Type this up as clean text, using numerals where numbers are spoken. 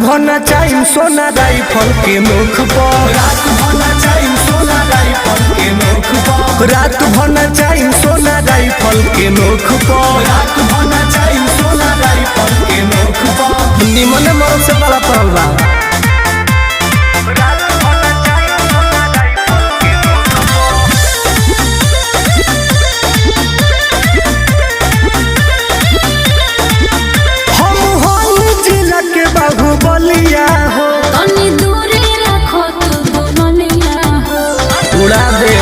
भना चाहिए सोना राइफल के मुख पर, रात भना चाहिए सोना राइफल के मुख पर, रात भना चाहिए सोना राइफल के मुख पर, रात भना चाहिए सोना राइफल के मुख पर। निमन मौत से बड़ा पड़ल बा। बाहुबलिया हो तनी दूरी रखो तू बोलिया हो, उड़ा दे